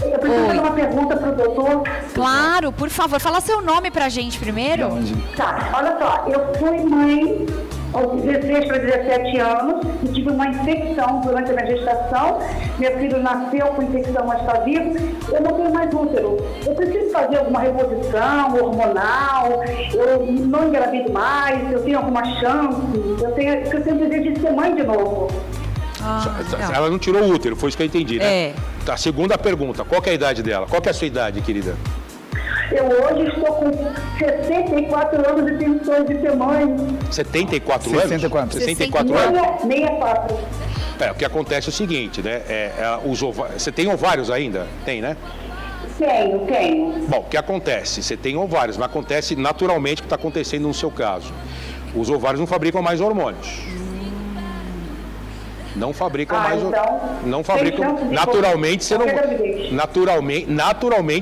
S4: eu preciso fazer uma pergunta para o doutor.
S1: Claro, por favor. Fala seu nome pra gente primeiro.
S4: Tá, olha só. Eu fui mãe aos 16 para 17 anos e tive uma infecção durante a minha gestação. Meu filho nasceu com infecção, mas está vivo. Eu não tenho mais útero. Eu preciso fazer alguma reposição hormonal. Eu não engravido mais. Eu tenho alguma chance. Eu tenho desejo de ser mãe de novo.
S2: Ela não tirou o útero, foi isso que eu entendi, né? Tá, segunda pergunta, qual que é a idade dela? Qual que é a sua idade, querida?
S4: Eu hoje estou com 64 anos e tenho sonho de ser mãe.
S2: 74 anos?
S3: 64.
S2: 64 anos?
S4: 64.
S2: O que acontece é o seguinte, né? Você tem ovários ainda? Tem, né?
S4: Tenho.
S2: Bom, o que acontece? Você tem ovários, mas acontece naturalmente o que está acontecendo no seu caso. Os ovários não fabricam mais hormônios. Não fabricam mais hormônios. Não fabricam. Naturalmente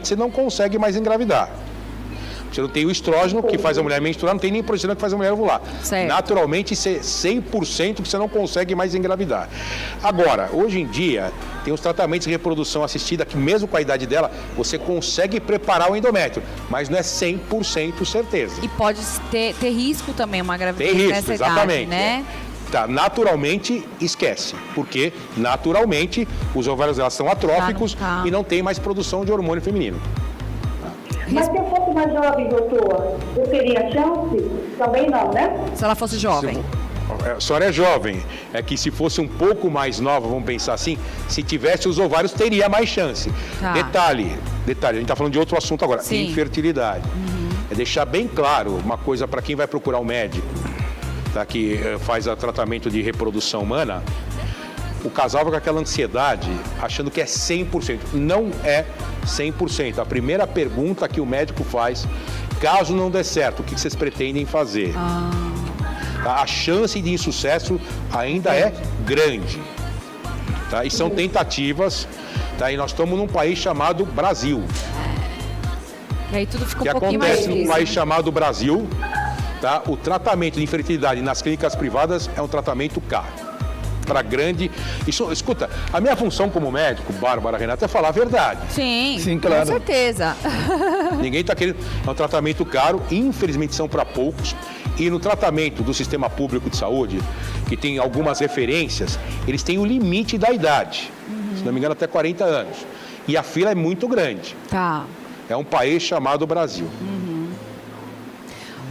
S2: você não consegue mais engravidar. Você não tem o estrógeno que faz a mulher menstruar, não tem nem progesterona que faz a mulher ovular.
S1: Certo.
S2: Naturalmente, isso é 100% que você não consegue mais engravidar. Agora, hoje em dia, tem os tratamentos de reprodução assistida que mesmo com a idade dela, você consegue preparar o endométrio, mas não é 100% certeza.
S1: E pode ter risco também uma gravidez
S2: Tem risco,
S1: nessa
S2: exatamente.
S1: idade, né?
S2: Tá, naturalmente, esquece. Porque, naturalmente, os ovários dela são atróficos e não tem mais produção de hormônio feminino.
S4: Mas se eu fosse mais jovem, doutor, eu teria chance? Também não, né?
S1: Se ela fosse jovem.
S2: A senhora é jovem. É que se fosse um pouco mais nova, vamos pensar assim, se tivesse os ovários, teria mais chance.
S1: Tá.
S2: Detalhe, a gente está falando de outro assunto agora,
S1: Sim.
S2: infertilidade. É deixar bem claro uma coisa para quem vai procurar um médico, tá, que faz o tratamento de reprodução humana. O casal vai com aquela ansiedade, achando que é 100%. Não é 100%. A primeira pergunta que o médico faz, caso não dê certo, o que vocês pretendem fazer? Tá? A chance de insucesso ainda é grande. Tá? E são tentativas. Tá? E nós estamos num país chamado Brasil.
S1: E aí tudo fica
S2: O que
S1: um pouquinho mais
S2: acontece num
S1: difícil.
S2: país chamado Brasil, tá? O tratamento de infertilidade nas clínicas privadas é um tratamento caro. Para grande. Isso, escuta, a minha função como médico, Bárbara, Renata, é falar a verdade.
S1: Sim,
S3: claro.
S1: com certeza.
S2: Ninguém está querendo. É um tratamento caro, infelizmente são para poucos. E no tratamento do sistema público de saúde, que tem algumas referências, eles têm o limite da idade. Se não me engano, até 40 anos. E a fila é muito grande.
S1: Tá.
S2: É um país chamado Brasil.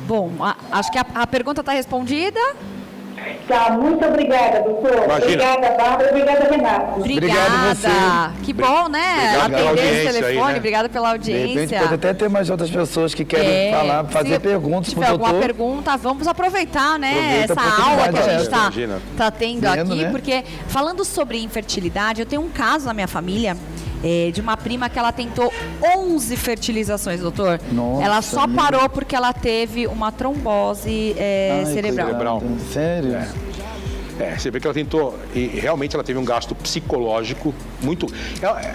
S1: Bom, acho que a pergunta está respondida.
S4: Tá, muito obrigada, doutor.
S2: Imagina.
S4: Obrigada, Bárbara. Obrigada, Renato.
S3: Obrigado você.
S1: Que bom, né?
S2: Obrigado pela
S1: Atender esse
S2: audiência
S1: telefone.
S2: aí, né?
S1: Obrigada pela
S3: De repente
S1: audiência.
S3: pode até ter mais outras pessoas que querem falar, fazer perguntas
S1: Se
S3: pro
S1: tiver alguma
S3: doutor.
S1: pergunta, vamos aproveitar, né?
S3: Aproveita a
S1: essa aula que a gente
S3: oportunidade,
S1: está tendo
S3: Vendo,
S1: aqui,
S3: né?
S1: porque falando sobre infertilidade, eu tenho um caso na minha família. De uma prima que ela tentou 11 fertilizações, doutor.
S3: Nossa,
S1: ela só
S3: amiga.
S1: parou porque ela teve uma trombose
S3: Ai,
S1: cerebral.
S2: Cerebral.
S3: Sério?
S2: Você vê que ela tentou, e realmente ela teve um gasto psicológico muito.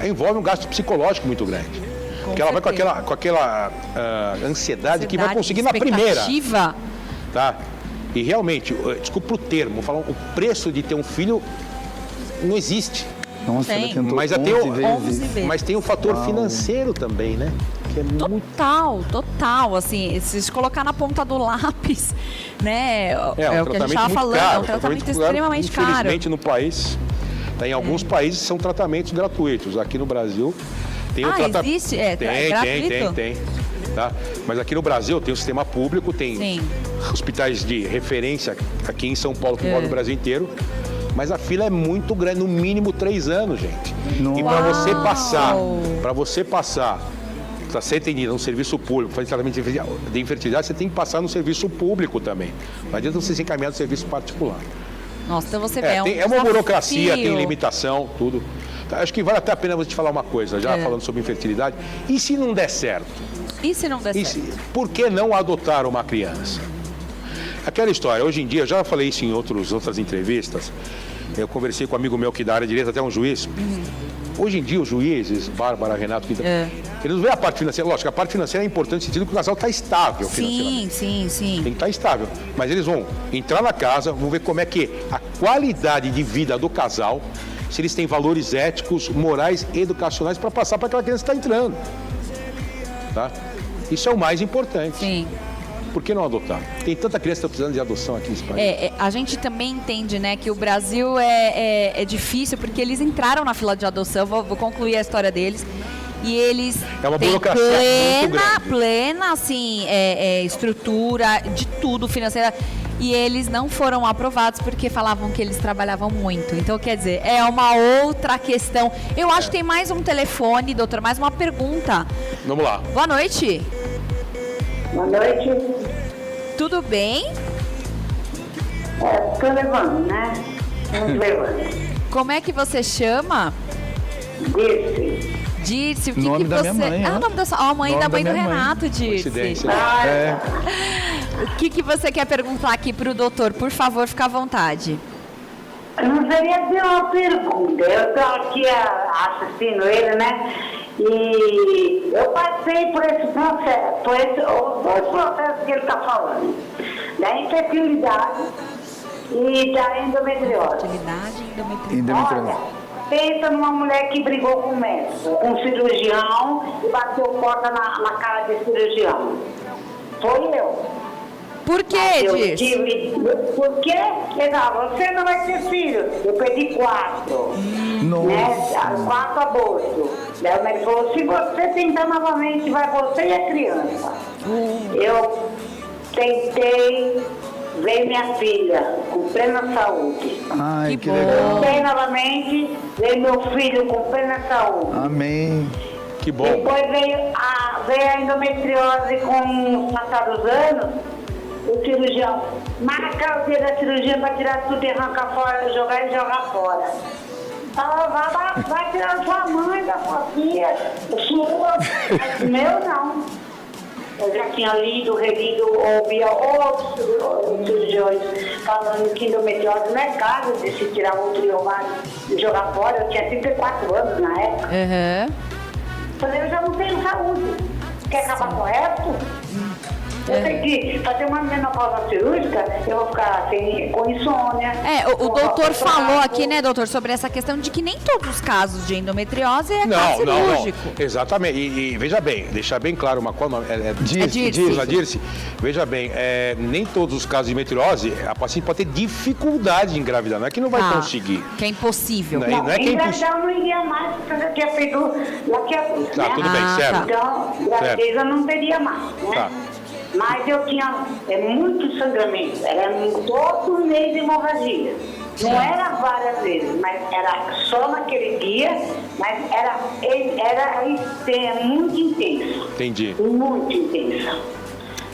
S2: Envolve um gasto psicológico muito grande. Porque ela vai com aquela ansiedade que vai conseguir na primeira.
S1: Expectativa.
S2: Tá? E realmente, desculpa o termo, vou falar, o preço de ter um filho não existe.
S3: Nossa, ela
S1: Tem.
S3: tentou
S2: Mas
S3: 11
S2: tem o-
S3: vezes.
S1: 11 vezes.
S2: Mas tem o fator financeiro também, né? Que é muito.
S1: Total, assim, se colocar na ponta do lápis, né,
S2: um
S1: o que a gente
S2: tratamento
S1: estava
S2: muito
S1: falando,
S2: caro,
S1: é um tratamento
S2: muito
S1: extremamente caro.
S2: Infelizmente, no país, em alguns países são tratamentos gratuitos. Aqui no Brasil tem o tratamento.
S1: Existe? Gratuito?
S2: Tem. Tá? Mas aqui no Brasil tem o sistema público, tem
S1: Sim.
S2: hospitais de referência aqui em São Paulo, que envolve o Brasil inteiro. Mas a fila é muito grande, no mínimo 3 anos, gente. E para você passar, para ser atendido no serviço público, fazer tratamento de infertilidade, você tem que passar no serviço público também. Não adianta você ser encaminhado no serviço particular.
S1: Nossa, então você vê,
S2: É uma
S1: desafio.
S2: burocracia, tem limitação, tudo. Acho que vale até a pena você te falar uma coisa, já falando sobre infertilidade. E se não der certo?
S1: E se não der certo?
S2: Por que não adotar uma criança? Aquela história, hoje em dia, eu já falei isso em outras entrevistas, eu conversei com um amigo meu que da área direita, até um juiz. Hoje em dia, os juízes, Bárbara, Renato, eles não veem a parte financeira. Lógico, a parte financeira é importante no sentido que o casal está estável financeiramente.
S1: Sim.
S2: Tem que estar estável. Mas eles vão entrar na casa, vão ver como é que a qualidade de vida do casal, se eles têm valores éticos, morais e educacionais para passar para aquela criança que está entrando. Tá? Isso é o mais importante.
S1: Sim.
S2: Por que não adotar? Tem tanta criança que está precisando de adoção aqui nesse país.
S1: A gente também entende, né, que o Brasil é difícil porque eles entraram na fila de adoção, vou concluir a história deles. E eles
S2: É uma
S1: têm
S2: burocracia muito grande.
S1: plena, assim, estrutura de tudo financeira. E eles não foram aprovados porque falavam que eles trabalhavam muito. Então, quer dizer, é uma outra questão. Eu acho que tem mais um telefone, doutor, mais uma pergunta.
S2: Vamos lá.
S1: Boa noite.
S4: Boa noite.
S1: Tudo bem?
S4: Estou levando, né? Estamos levando.
S1: Como é que você chama? Dirce, o que
S3: Nome
S1: que
S3: da
S1: você...
S3: minha mãe,
S1: o nome da sua... mãe
S3: Nome
S1: da
S3: da
S1: mãe do
S3: minha mãe.
S1: Renato, Dirce.
S2: Coincidência.
S1: O que você quer perguntar aqui pro doutor? Por favor, fica à vontade.
S5: Não seria ter uma pergunta. Eu estou aqui assistindo ele, né? E eu passei por esse processo, os dois processos que ele está falando. Da infertilidade e da endometriose.
S1: Fertilidade e endometriose.
S3: Endometriose.
S5: Olha, pensa numa mulher que brigou com o médico, com o cirurgião e bateu porta na cara do cirurgião. Foi eu.
S1: Por que,
S5: Eu
S1: Dirce?
S5: tive. Por quê? Ele falou, você não vai ter filho. Eu perdi 4. Né? 4 abortos. Daí o médico falou, se você tentar novamente, vai você e a criança. Eu tentei ver minha filha com plena saúde.
S3: Ai,
S1: Que
S3: que
S1: bom.
S3: legal.
S5: Tentei novamente ver meu filho com plena saúde.
S3: Amém.
S2: Que bom.
S5: Depois veio a endometriose com os passados anos. O cirurgião marca o dia da cirurgia para tirar tudo e arrancar fora, jogar e jogar fora. Vai tirar sua mãe, da sua filha, sua. Meu não. Eu já tinha lido, relido, ouvia outros cirurgiões falando que endometriose não é caso de se tirar o ovário e jogar fora. Eu tinha 34 anos na época. Falei, eu já não tenho saúde. Quer acabar com o resto? Eu tenho que fazer uma menopausa cirúrgica, eu vou ficar com insônia.
S1: O doutor falou aqui, né, doutor, sobre essa questão de que nem todos os casos de endometriose é caso cirúrgico.
S2: Exatamente. E veja bem, deixar bem claro uma coisa. Dirce. Veja bem, nem todos os casos de endometriose, a paciente pode ter dificuldade em engravidar. Não é que não vai conseguir.
S1: Que é impossível.
S2: Não é que é impossível.
S5: Engravidar eu não iria mais, porque eu tinha feito laqueadura,
S2: Tá,
S5: né?
S2: tudo bem, certo.
S5: Então, gravidez eu não teria mais, né?
S2: Tá.
S5: Mas eu tinha muito sangramento, era todo mês de hemorragia. Não era várias vezes, mas era só naquele dia, mas era muito intenso.
S2: Entendi.
S5: Muito intenso.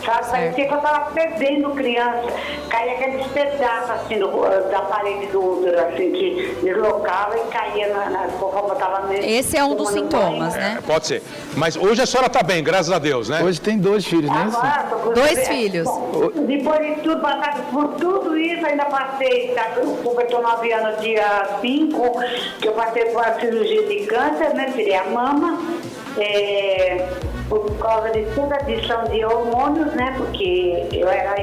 S5: Sabe, parecia que eu estava perdendo criança. Caía aqueles pedaços assim da parede do útero, assim, que deslocava e caía na roupa estava nele.
S1: Esse é um dos sintomas, né?
S2: Pode ser. Mas hoje a senhora está bem, graças a Deus, né?
S3: Hoje tem 2 filhos, né?
S5: Agora, tô com
S1: 2 filhos.
S5: Bom, depois de tudo, passado por tudo isso, ainda passei, completou 9 anos, dia 5, que eu passei por uma cirurgia de câncer, né? Tirei a mama, por causa de toda a adição de hormônios, né? Porque eu era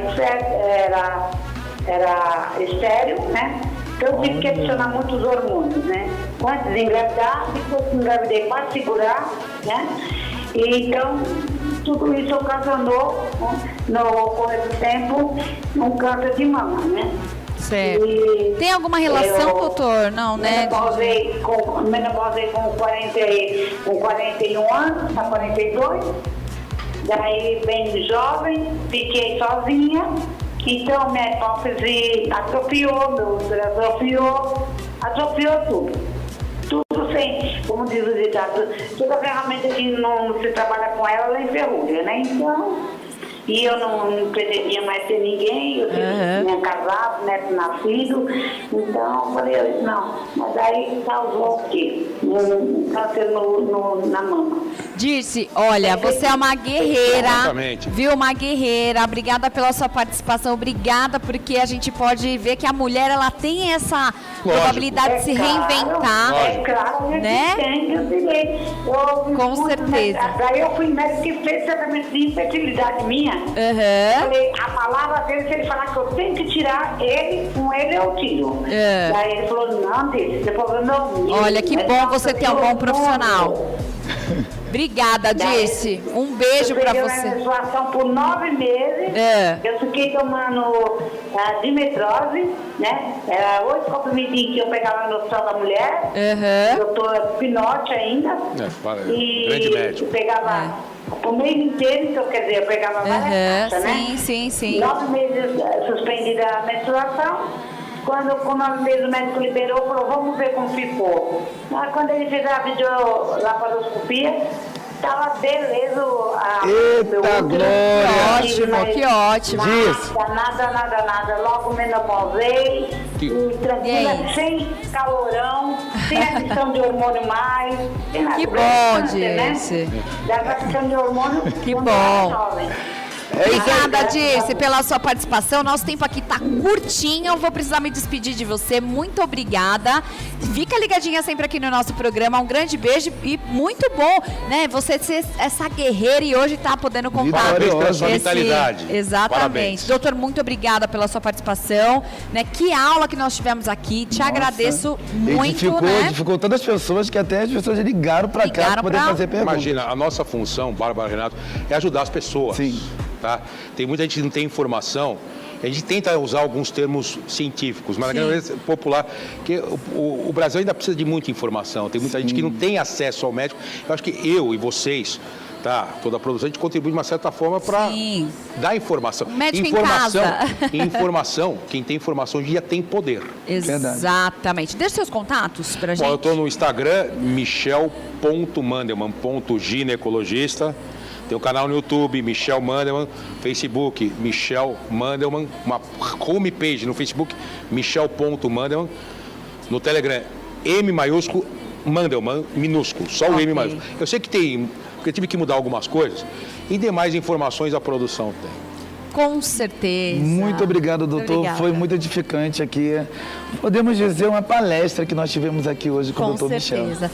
S5: estéril, né? Então eu tive que adicionar muitos hormônios, né? Antes de engravidar, depois que engravidei para segurar, né? E então, tudo isso ocasionou, no correr do tempo, um câncer de mama, né?
S1: Certo. Tem alguma relação, doutor? Não, né?
S5: Menopausei com 41 anos, para 42. Daí, bem jovem, fiquei sozinha. Então, minha hipófise atrofiou, meu útero atrofiou tudo. Tudo sem, como diz o ditado, toda ferramenta que não se trabalha com ela enferruja, né? Então, e eu não pretendia mais ter ninguém, eu tinha casado, neto nascido, então eu falei, não, mas aí causou o quê? Um câncer na mama.
S1: Dirce, olha, você é uma guerreira,
S2: Exatamente.
S1: viu? Uma guerreira. Obrigada pela sua participação, obrigada porque a gente pode ver que a mulher, ela tem essa probabilidade de se reinventar.
S5: É claro,
S1: né?
S5: Tem o direito.
S1: Com certeza.
S5: Daí eu fui médico que fez tratamento de infertilidade minha. Falei, a palavra dele, se ele falar que eu tenho que tirar ele, com ele eu tiro. Daí ele falou, não, Dirce, depois eu não.
S1: Olha, que bom você ter um bom profissional. Obrigada, Dirce. Um beijo pra
S5: Eu
S1: você.
S5: peguei a menstruação por 9 meses. Eu fiquei tomando dimetrose, né? Era 8 comprimidinhos que eu pegava no hospital da mulher. Doutor Pinote ainda.
S2: Grande médico.
S5: Eu pegava o mês inteiro, então, quer dizer, eu pegava várias caixas, né?
S1: Sim.
S5: 9 meses suspendida a menstruação. Quando com 9 meses o médico liberou, falou, vamos ver como ficou. Mas quando ele fez a videolaparoscopia, Tava beleza
S3: Eita, Glória!
S1: Que ótimo.
S3: Diz.
S5: Nada. Logo menopausei,
S2: Que-
S5: tranquila,
S1: E aí?
S5: sem calorão, sem a questão de hormônio mais. Sem nada.
S1: Que
S5: Porque
S1: bom,
S5: câncer, né?
S1: Dirce.
S5: Dá pra questão de hormônio.
S1: Que
S5: quando
S1: bom.
S5: era jovem.
S1: Obrigada, Dirce, pela sua participação. Nosso tempo aqui tá curtinho. Eu vou precisar me despedir de você. Muito obrigada. Fica ligadinha sempre aqui no nosso programa. Um grande beijo e muito bom, né? Você ser essa guerreira e hoje tá podendo contar.
S2: Parabéns pela sua vitalidade.
S1: Exatamente.
S2: Parabéns.
S1: Doutor, muito obrigada pela sua participação. Né? Que aula que nós tivemos aqui. Te agradeço muito, né?
S3: Edificou todas as pessoas, que até as pessoas ligaram para cá
S1: Ligaram
S3: para poder
S1: pra-
S3: fazer perguntas.
S2: Imagina, a nossa função, Bárbara, Renato, é ajudar as pessoas.
S3: Sim.
S2: Tá? Tem muita gente que não tem informação. A gente tenta usar alguns termos científicos, mas na grande maioria popular, porque o Brasil ainda precisa de muita informação. Tem muita gente que não tem acesso ao médico. Eu acho que eu e vocês, tá, toda a produção, a gente contribui de uma certa forma para
S1: Sim.
S2: dar informação.
S1: Médico em
S2: informação,
S1: casa.
S2: informação, quem tem informação hoje em dia tem poder.
S1: Exatamente. Deixa seus contatos pra gente.
S2: Bom, eu estou no Instagram, michel.mandelman.ginecologista. Tem o canal no YouTube, Michel Mandelman. Facebook, Michel Mandelman. Uma homepage no Facebook, michel.mandelman. No Telegram, M maiúsculo, Mandelman, minúsculo. Só o M maiúsculo. Eu sei que tem... Porque eu tive que mudar algumas coisas. E demais informações a produção tem.
S1: Com certeza.
S3: Muito obrigado, doutor.
S1: Obrigada.
S3: Foi muito edificante aqui. Podemos dizer uma palestra que nós tivemos aqui hoje com o
S1: Com
S3: doutor Michel.
S1: certeza.